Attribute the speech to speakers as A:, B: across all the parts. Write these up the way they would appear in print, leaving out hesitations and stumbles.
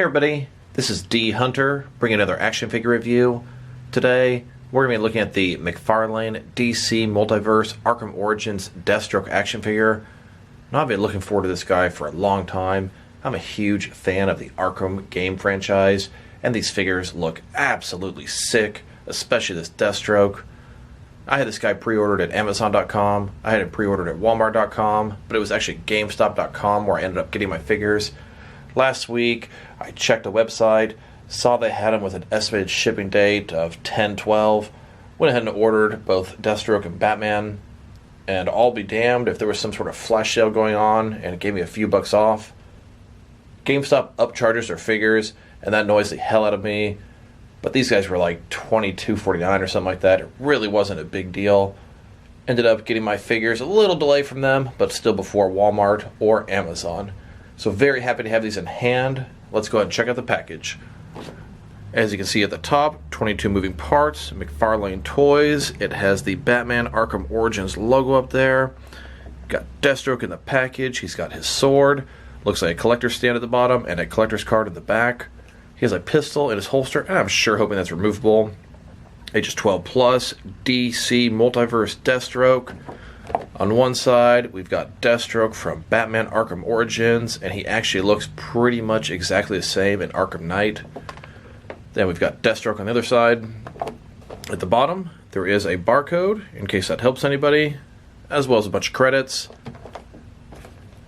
A: Hey everybody, this is D Hunter, bringing another action figure review. Today, we're going to be looking at the McFarlane DC Multiverse Arkham Origins Deathstroke action figure. Now, I've been looking forward to this guy for a long time. I'm a huge fan of the Arkham game franchise, and these figures look absolutely sick, especially this Deathstroke. I had this guy pre-ordered at Amazon.com, I had it pre-ordered at Walmart.com, but it was actually GameStop.com where I ended up getting my figures. Last week, I checked the website, saw they had them with an estimated shipping date of 10/12, went ahead and ordered both Deathstroke and Batman, and I'll be damned if there was some sort of flash sale going on and it gave me a few bucks off. GameStop upcharges their figures, and that annoys the hell out of me, but these guys were like $22.49 or something like that. It really wasn't a big deal. Ended up getting my figures a little delay from them, but still before Walmart or Amazon. So very happy to have these in hand. Let's go ahead and check out the package. As you can see at the top, 22 moving parts, McFarlane toys. It has the Batman Arkham Origins logo up there. Got Deathstroke in the package. He's got his sword. Looks like a collector's stand at the bottom and a collector's card in the back. He has a pistol in his holster, and I'm sure hoping that's removable. Ages 12 plus, DC Multiverse Deathstroke. On one side, we've got Deathstroke from Batman Arkham Origins, and he actually looks pretty much exactly the same in Arkham Knight. Then we've got Deathstroke on the other side. At the bottom, there is a barcode, in case that helps anybody, as well as a bunch of credits.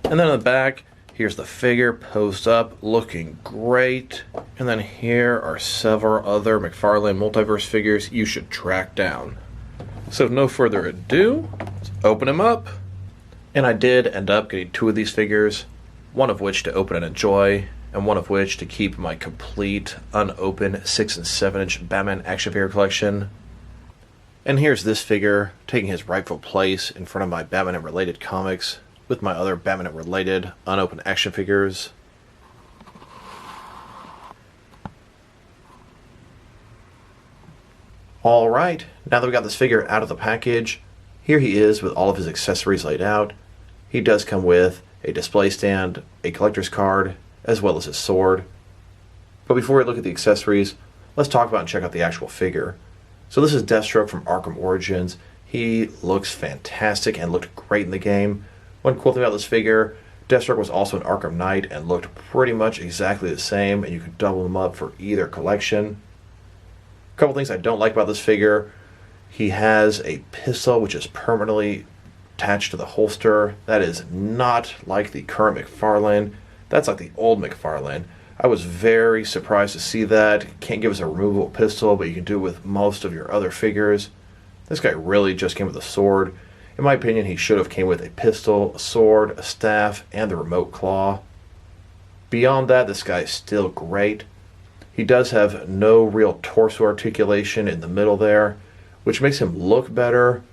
A: And then on the back, here's the figure posed up, looking great. And then here are several other McFarlane Multiverse figures you should track down. So no further ado, let's open him up. And I did end up getting two of these figures, one of which to open and enjoy, and one of which to keep my complete, unopened 6 and 7 inch Batman action figure collection. And here's this figure, taking his rightful place in front of my Batman and related comics, with my other Batman and related unopened action figures. Alright, now that we got this figure out of the package, here he is with all of his accessories laid out. He does come with a display stand, a collector's card, as well as his sword. But before we look at the accessories, let's talk about and check out the actual figure. So this is Deathstroke from Arkham Origins. He looks fantastic and looked great in the game. One cool thing about this figure, Deathstroke was also in Arkham Knight and looked pretty much exactly the same, and you could double him up for either collection. A couple things I don't like about this figure. He has a pistol which is permanently attached to the holster. That is not like the current McFarlane. That's like the old McFarlane. I was very surprised to see that. Can't give us a removable pistol, but you can do it with most of your other figures. This guy really just came with a sword. In my opinion, he should have came with a pistol, a sword, a staff, and the remote claw. Beyond that, this guy is still great. He does have no real torso articulation in the middle there, which makes him look better,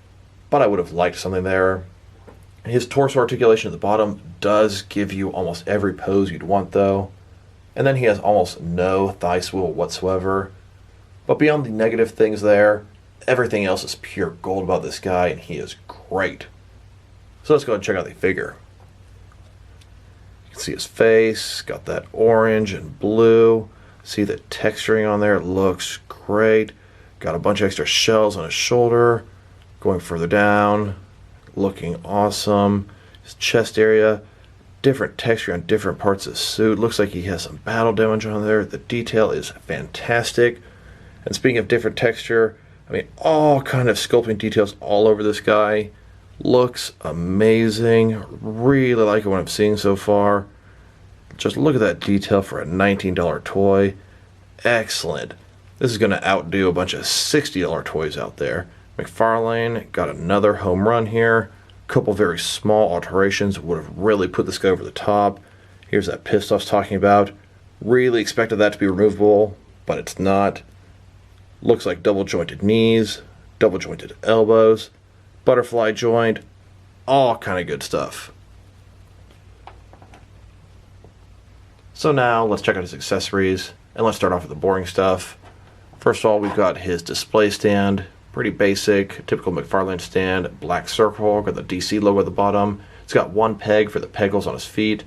A: but I would have liked something there. His torso articulation at the bottom does give you almost every pose you'd want, though. And then he has almost no thigh swivel whatsoever. But beyond the negative things there, everything else is pure gold about this guy, and he is great. So let's go and check out the figure. You can see his face, got that orange and blue. See the texturing on there, it looks great. Got a bunch of extra shells on his shoulder. Going further down, looking awesome. His chest area, different texture on different parts of the suit. Looks like he has some battle damage on there. The detail is fantastic. And speaking of different texture, I mean, all kind of sculpting details all over this guy. Looks amazing. Really like what I'm seeing so far. Just look at that detail for a $19 toy. Excellent. This is going to outdo a bunch of $60 toys out there. McFarlane got another home run here. A couple very small alterations would have really put this guy over the top. Here's that pistol I was talking about. Really expected that to be removable, but it's not. Looks like double jointed knees, double jointed elbows, butterfly joint, all kind of good stuff. So now let's check out his accessories, and let's start off with the boring stuff. First of all, we've got his display stand. Pretty basic, typical McFarlane stand. Black circle, got the DC logo at the bottom. It's got one peg for the peg holes on his feet.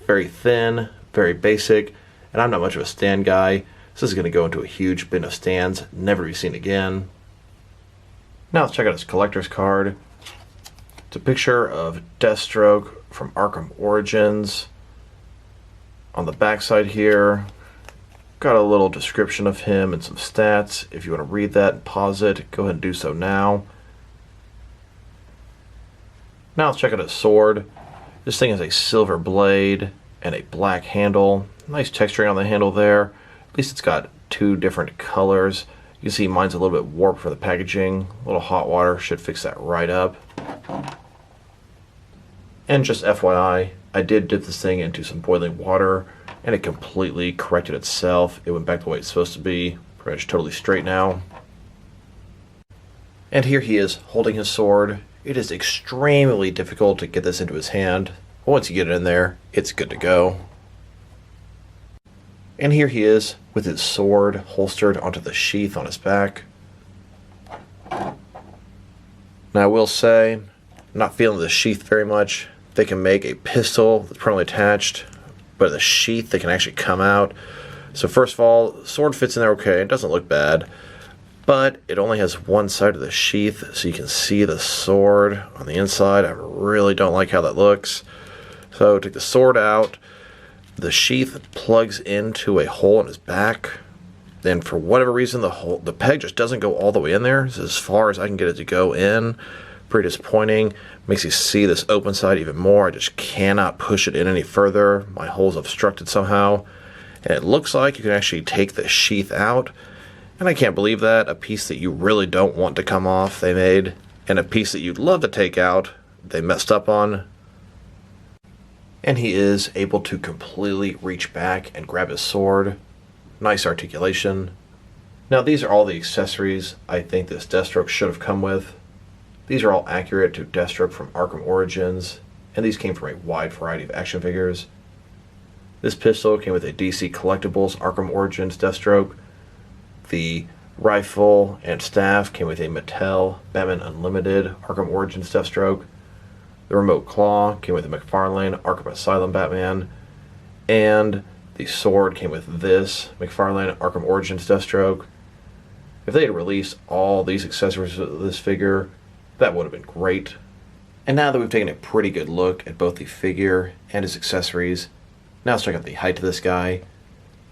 A: Very thin, very basic. and I'm not much of a stand guy, so this is going to go into a huge bin of stands, never to be seen again. Now let's check out his collector's card. It's a picture of Deathstroke from Arkham Origins. On the backside here, got a little description of him and some stats. If you want to read that and pause it, go ahead and do so now. Now let's check out his sword. This thing has a silver blade and a black handle. Nice texturing on the handle there. At least it's got two different colors. You can see mine's a little bit warped from the packaging. A little hot water should fix that right up. And just FYI, I did dip this thing into some boiling water and it completely corrected itself. It went back the way it's supposed to be. Pretty much totally straight now. And here he is holding his sword. It is extremely difficult to get this into his hand. But once you get it in there, it's good to go. And here he is with his sword holstered onto the sheath on his back. Now I will say, I'm not feeling the sheath very much. They can make a pistol that's permanently attached, but the sheath, they can actually come out. So first of all, the sword fits in there okay. It doesn't look bad, but it only has one side of the sheath, so you can see the sword on the inside. I really don't like how that looks. So take the sword out. The sheath plugs into a hole in his back. Then for whatever reason, the peg just doesn't go all the way in there. This is as far as I can get it to go in. Pretty disappointing. Makes you see this open side even more. I just cannot push it in any further. My hole's obstructed somehow. And it looks like you can actually take the sheath out. And I can't believe that. A piece that you really don't want to come off, they made. And a piece that you'd love to take out, they messed up on. And he is able to completely reach back and grab his sword. Nice articulation. Now these are all the accessories I think this Deathstroke should have come with. These are all accurate to Deathstroke from Arkham Origins, and these came from a wide variety of action figures. This pistol came with a DC Collectibles Arkham Origins Deathstroke. The rifle and staff came with a Mattel Batman Unlimited Arkham Origins Deathstroke. The remote claw came with a McFarlane Arkham Asylum Batman. And the sword came with this McFarlane Arkham Origins Deathstroke. If they had released all these accessories with this figure, that would have been great. And now that we've taken a pretty good look at both the figure and his accessories, now let's check out the height of this guy.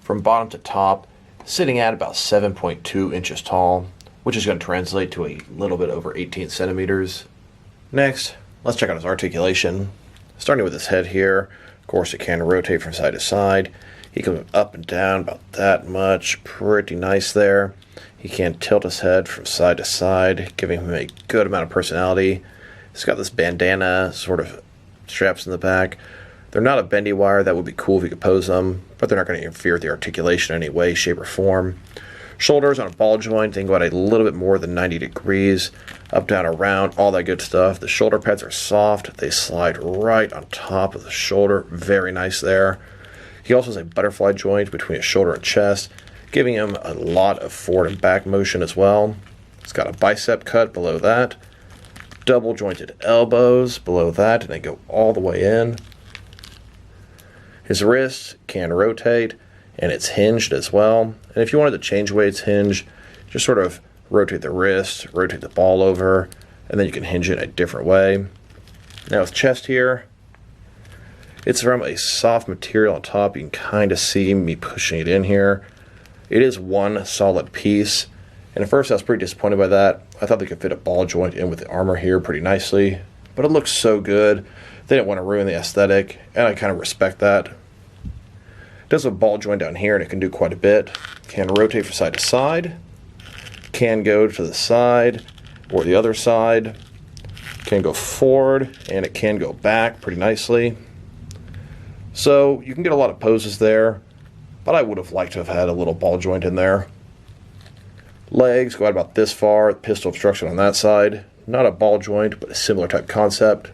A: From bottom to top, sitting at about 7.2 inches tall, which is going to translate to a little bit over 18 centimeters. Next, let's check out his articulation. Starting with his head here, of course it can rotate from side to side. He can move up and down about that much, pretty nice there. He can tilt his head from side to side, giving him a good amount of personality. He's got this bandana sort of straps in the back. They're not a bendy wire. That would be cool if you could pose them, but they're not going to interfere with the articulation in any way, shape, or form. Shoulders on a ball joint, think about a little bit more than 90 degrees. Up, down, around, all that good stuff. The shoulder pads are soft. They slide right on top of the shoulder. Very nice there. He also has a butterfly joint between his shoulder and chest, giving him a lot of forward and back motion as well. He's got a bicep cut below that. Double jointed elbows below that, and they go all the way in. His wrist can rotate, and it's hinged as well. And if you wanted to change the way it's hinged, just sort of rotate the wrist, rotate the ball over, and then you can hinge it a different way. Now his chest here, it's from a soft material on top. You can kind of see me pushing it in here. It is one solid piece, and at first I was pretty disappointed by that. I thought they could fit a ball joint in with the armor here pretty nicely, but it looks so good. They didn't want to ruin the aesthetic, and I kind of respect that. It does have a ball joint down here, and it can do quite a bit. Can rotate from side to side, can go to the side or the other side, can go forward, and it can go back pretty nicely. So you can get a lot of poses there, but I would have liked to have had a little ball joint in there. Legs go out about this far, pistol obstruction on that side. Not a ball joint, but a similar type concept.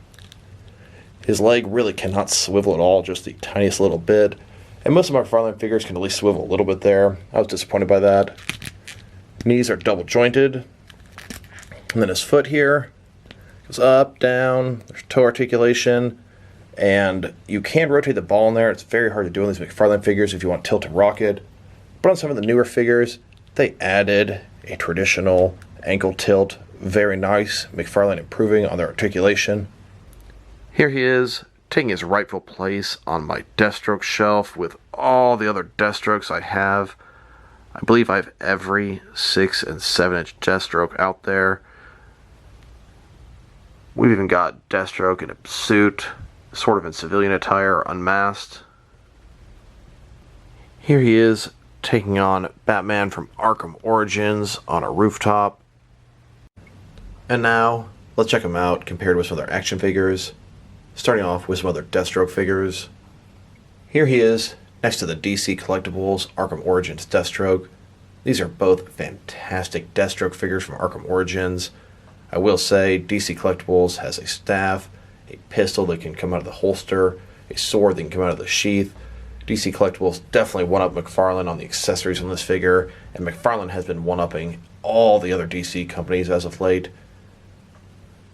A: His leg really cannot swivel at all, just the tiniest little bit. And most of my McFarlane figures can at least swivel a little bit there. I was disappointed by that. Knees are double jointed. And then his foot here goes up, down, there's toe articulation. And you can rotate the ball in there. It's very hard to do on these McFarlane figures if you want tilt and rocket. But on some of the newer figures, they added a traditional ankle tilt. Very nice. McFarlane improving on their articulation. Here he is, taking his rightful place on my Deathstroke shelf with all the other Deathstrokes I have. I believe I have every 6 and 7 inch Deathstroke out there. We've even got Deathstroke in a suit, sort of in civilian attire, unmasked. Here he is, taking on Batman from Arkham Origins on a rooftop. And now, let's check him out compared with some other action figures. Starting off with some other Deathstroke figures. Here he is, next to the DC Collectibles Arkham Origins Deathstroke. These are both fantastic Deathstroke figures from Arkham Origins. I will say, DC Collectibles has a staff, a pistol that can come out of the holster, a sword that can come out of the sheath. DC Collectibles definitely one-up McFarlane on the accessories on this figure, and McFarlane has been one-upping all the other DC companies as of late.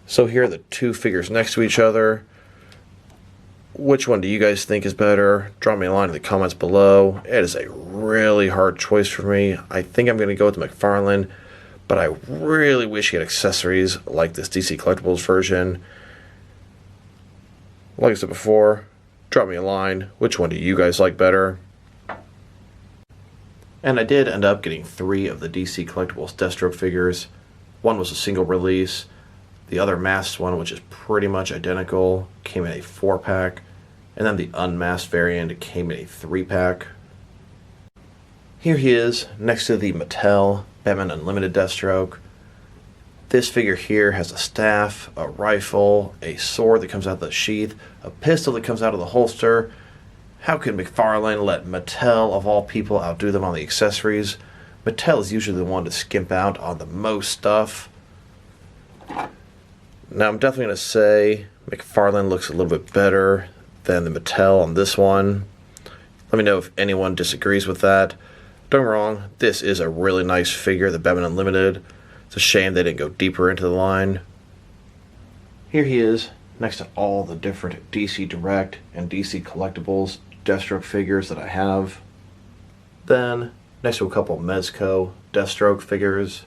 A: So here are the two figures next to each other. Which one do you guys think is better? Drop me a line in the comments below. It is a really hard choice for me. I think I'm going to go with the McFarlane, but I really wish he had accessories like this DC Collectibles version. Like I said before, drop me a line. Which one do you guys like better? And I did end up getting 3 of the DC Collectibles Deathstroke figures. One was a single release. The other masked one, which is pretty much identical, came in a 4-pack. And then the unmasked variant came in a 3-pack. Here he is, next to the Mattel Batman Unlimited Deathstroke. This figure here has a staff, a rifle, a sword that comes out of the sheath, a pistol that comes out of the holster. How could McFarlane let Mattel, of all people, outdo them on the accessories? Mattel is usually the one to skimp out on the most stuff. Now, I'm definitely going to say McFarlane looks a little bit better than the Mattel on this one. Let me know if anyone disagrees with that. Don't get me wrong, this is a really nice figure, the Batman Unlimited. It's a shame they didn't go deeper into the line. Here he is, next to all the different DC Direct and DC Collectibles Deathstroke figures that I have. Then, next to a couple Mezco Deathstroke figures.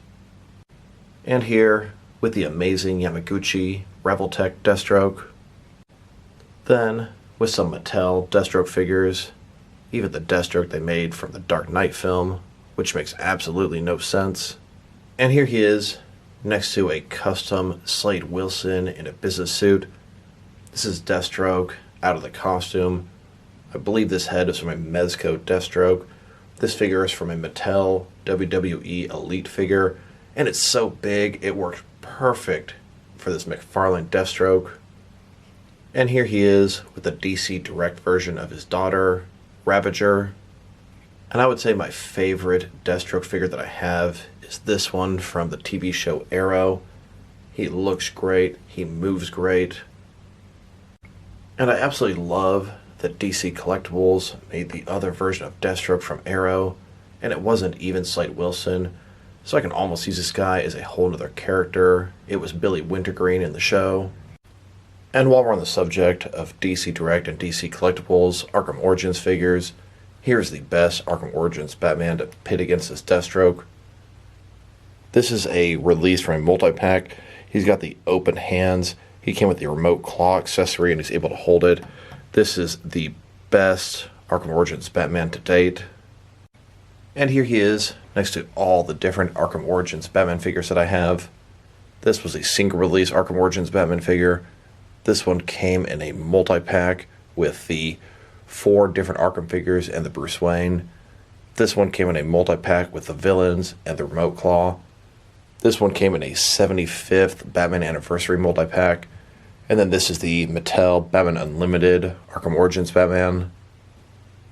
A: And here, with the amazing Yamaguchi Revoltech Deathstroke. Then, with some Mattel Deathstroke figures, even the Deathstroke they made from the Dark Knight film, which makes absolutely no sense. And here he is, next to a custom Slade Wilson in a business suit. This is Deathstroke, out of the costume. I believe this head is from a Mezco Deathstroke. This figure is from a Mattel WWE Elite figure, and it's so big it works perfect for this McFarlane Deathstroke. And here he is with the DC Direct version of his daughter, Ravager. And I would say my favorite Deathstroke figure that I have is this one from the TV show Arrow. He looks great, he moves great. And I absolutely love that DC Collectibles made the other version of Deathstroke from Arrow, and it wasn't even Slade Wilson. So I can almost use this guy as a whole other character. It was Billy Wintergreen in the show. And while we're on the subject of DC Direct and DC Collectibles Arkham Origins figures, here's the best Arkham Origins Batman to pit against this Deathstroke. This is a release from a multi-pack. He's got the open hands. He came with the remote claw accessory and he's able to hold it. This is the best Arkham Origins Batman to date. And here he is, next to all the different Arkham Origins Batman figures that I have. This was a single release Arkham Origins Batman figure. This one came in a multi-pack with the 4 different Arkham figures and the Bruce Wayne. This one came in a multi-pack with the villains and the remote claw. This one came in a 75th Batman Anniversary multi-pack. And then this is the Mattel Batman Unlimited Arkham Origins Batman.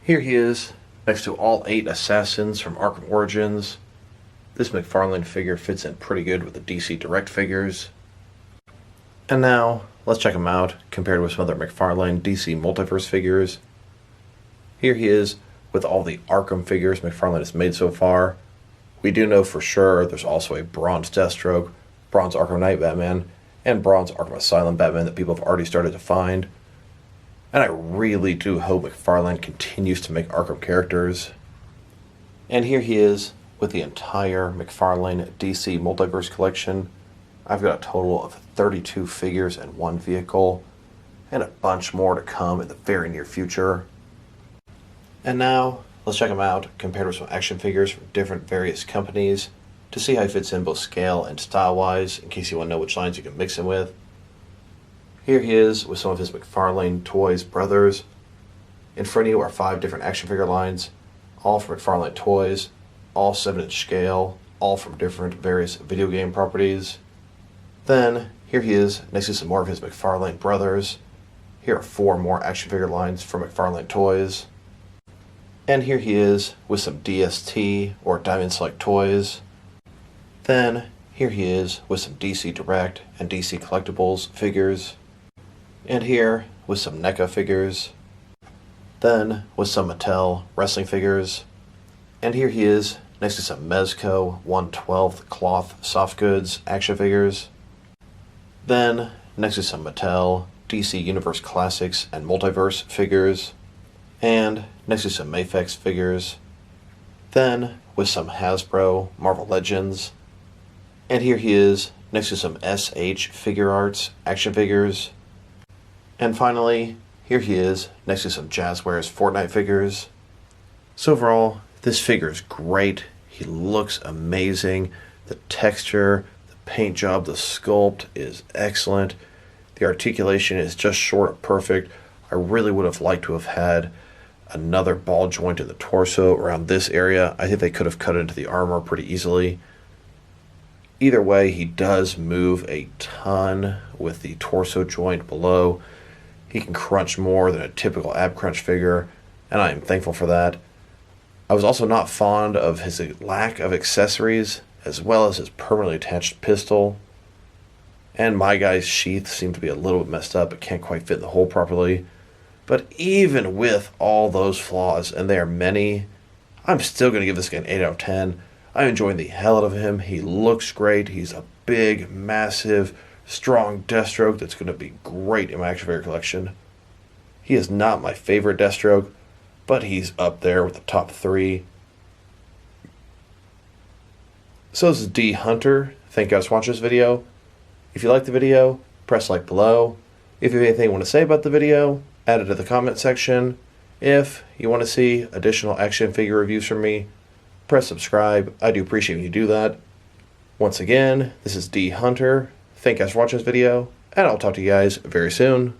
A: Here he is, next to all 8 assassins from Arkham Origins. This McFarlane figure fits in pretty good with the DC Direct figures. And now, let's check him out, compared with some other McFarlane DC Multiverse figures. Here he is, with all the Arkham figures McFarlane has made so far. We do know for sure there's also a Bronze Deathstroke, Bronze Arkham Knight Batman, and Bronze Arkham Asylum Batman that people have already started to find. And I really do hope McFarlane continues to make Arkham characters. And here he is with the entire McFarlane DC Multiverse collection. I've got a total of 32 figures and one vehicle, and a bunch more to come in the very near future. And now, let's check him out compared with some action figures from different various companies to see how he fits in both scale and style-wise, in case you want to know which lines you can mix him with. Here he is with some of his McFarlane Toys brothers. In front of you are 5 different action figure lines, all from McFarlane Toys, all 7-inch scale, all from different various video game properties. Then, here he is next to some more of his McFarlane brothers. Here are 4 more action figure lines from McFarlane Toys. And here he is with some DST or Diamond Select toys. Then, here he is with some DC Direct and DC Collectibles figures. And here with some NECA figures. Then with some Mattel wrestling figures. And here he is next to some Mezco 1/12 cloth soft goods action figures. Then next to some Mattel DC Universe Classics and Multiverse figures. And next to some Mafex figures. Then with some Hasbro Marvel Legends. And here he is next to some SH Figure Arts action figures. And finally, here he is next to some Jazzwares Fortnite figures. So overall, this figure is great. He looks amazing. The texture, the paint job, the sculpt is excellent. The articulation is just short of perfect. I really would have liked to have had another ball joint in the torso around this area. I think they could have cut into the armor pretty easily. Either way, he does move a ton with the torso joint below. He can crunch more than a typical ab crunch figure, and I am thankful for that. I was also not fond of his lack of accessories, as well as his permanently attached pistol. And my guy's sheath seemed to be a little bit messed up. It can't quite fit in the hole properly. But even with all those flaws, and there are many, I'm still going to give this guy an 8 out of 10. I'm enjoying the hell out of him. He looks great. He's a big, massive, strong Deathstroke that's going to be great in my action figure collection. He is not my favorite Deathstroke, but he's up there with the top 3. So this is D Hunter. Thank you guys for watching this video. If you liked the video, press like below. If you have anything you want to say about the video, add it to the comment section. If you want to see additional action figure reviews from me, press subscribe. I do appreciate when you do that. Once again, this is D Hunter. Thank you guys for watching this video, and I'll talk to you guys very soon.